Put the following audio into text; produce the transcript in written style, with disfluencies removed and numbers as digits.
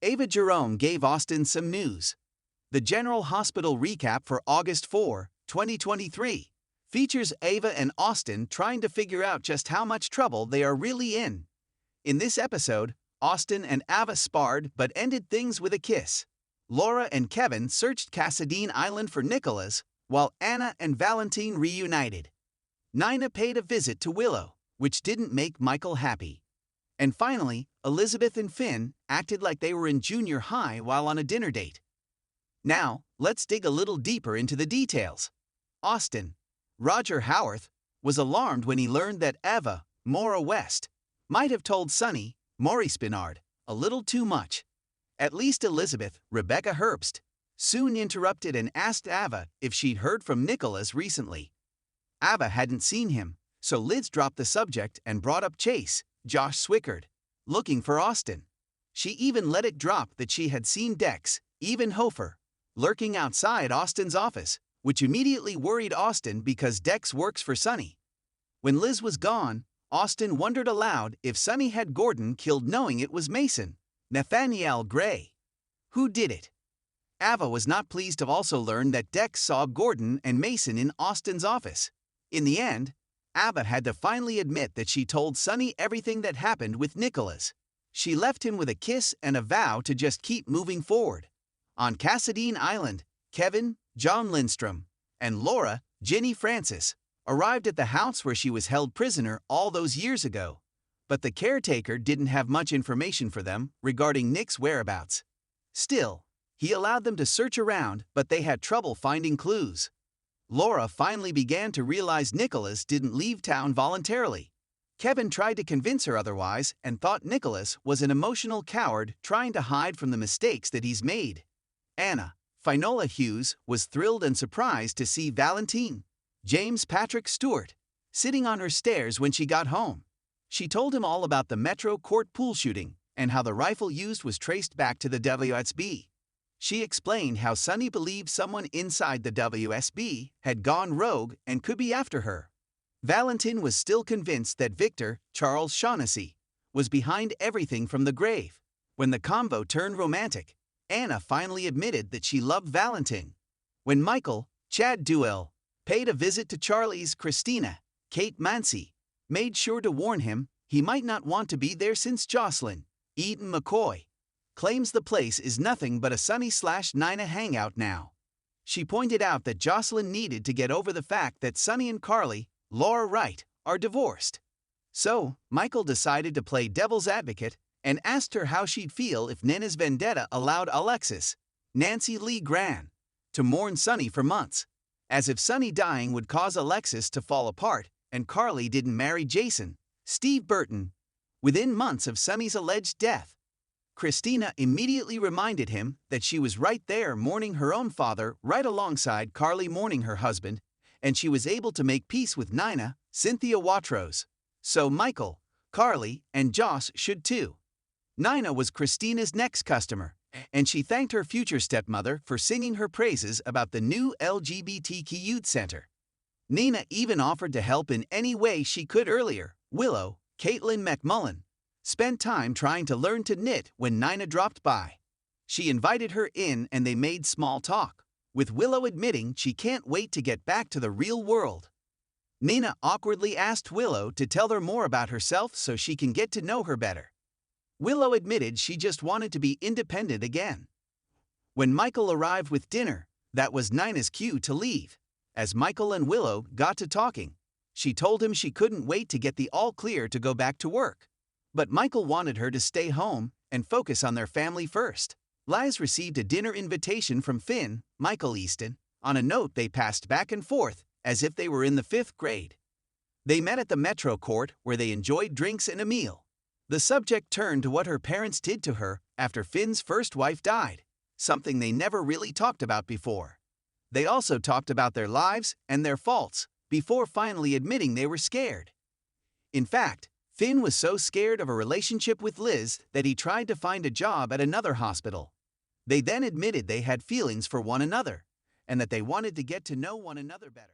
Ava Jerome gave Austin some news. The General Hospital recap for August 4, 2023, features Ava and Austin trying to figure out just how much trouble they are really in. In this episode, Austin and Ava sparred but ended things with a kiss. Laura and Kevin searched Cassadine Island for Nicholas, while Anna and Valentine reunited. Nina paid a visit to Willow, which didn't make Michael happy. And finally, Elizabeth and Finn acted like they were in junior high while on a dinner date. Now, let's dig a little deeper into the details. Austin, Roger Howarth, was alarmed when he learned that Ava, Maura West, might have told Sonny, Maury Spinard, a little too much. At least Elizabeth, Rebecca Herbst, soon interrupted and asked Ava if she'd heard from Nicholas recently. Ava hadn't seen him, so Liz dropped the subject and brought up Chase, Josh Swickard, looking for Austin. She even let it drop that she had seen Dex, even Hofer, lurking outside Austin's office, which immediately worried Austin because Dex works for Sonny. When Liz was gone, Austin wondered aloud if Sonny had Gordon killed knowing it was Mason, Nathaniel Gray. Who did it? Ava was not pleased to also learn that Dex saw Gordon and Mason in Austin's office. In the end, Ava had to finally admit that she told Sonny everything that happened with Nicholas. She left him with a kiss and a vow to just keep moving forward. On Cassadine Island, Kevin, John Lindstrom, and Laura, Ginny Francis, arrived at the house where she was held prisoner all those years ago. But the caretaker didn't have much information for them regarding Nick's whereabouts. Still, he allowed them to search around, but they had trouble finding clues. Laura finally began to realize Nicholas didn't leave town voluntarily. Kevin tried to convince her otherwise and thought Nicholas was an emotional coward trying to hide from the mistakes that he's made. Anna, Finola Hughes, was thrilled and surprised to see Valentine, James Patrick Stewart, sitting on her stairs when she got home. She told him all about the Metro Court pool shooting and how the rifle used was traced back to the WSB. She explained how Sonny believed someone inside the WSB had gone rogue and could be after her. Valentine was still convinced that Victor, Charles Shaughnessy, was behind everything from the grave. When the convo turned romantic, Anna finally admitted that she loved Valentine. When Michael, Chad Duell, paid a visit to Charlie's Christina, Kate Mancy, made sure to warn him he might not want to be there since Jocelyn, Eden McCoy, claims the place is nothing but a Sonny/Nina hangout now. She pointed out that Jocelyn needed to get over the fact that Sonny and Carly, Laura Wright, are divorced. So, Michael decided to play devil's advocate and asked her how she'd feel if Nina's vendetta allowed Alexis, Nancy Lee Gran, to mourn Sonny for months, as if Sonny dying would cause Alexis to fall apart and Carly didn't marry Jason, Steve Burton, within months of Sonny's alleged death. Christina immediately reminded him that she was right there mourning her own father right alongside Carly mourning her husband, and she was able to make peace with Nina, Cynthia Watrous. So Michael, Carly, and Joss should too. Nina was Christina's next customer, and she thanked her future stepmother for singing her praises about the new LGBTQ youth center. Nina even offered to help in any way she could earlier. Willow, Caitlin McMullen, spent time trying to learn to knit when Nina dropped by. She invited her in and they made small talk, with Willow admitting she can't wait to get back to the real world. Nina awkwardly asked Willow to tell her more about herself so she can get to know her better. Willow admitted she just wanted to be independent again. When Michael arrived with dinner, that was Nina's cue to leave. As Michael and Willow got to talking, she told him she couldn't wait to get the all clear to go back to work. But Michael wanted her to stay home and focus on their family first. Liz received a dinner invitation from Finn, Michael Easton, on a note they passed back and forth as if they were in the 5th grade. They met at the Metro Court where they enjoyed drinks and a meal. The subject turned to what her parents did to her after Finn's first wife died, something they never really talked about before. They also talked about their lives and their faults before finally admitting they were scared. In fact, Finn was so scared of a relationship with Liz that he tried to find a job at another hospital. They then admitted they had feelings for one another and that they wanted to get to know one another better.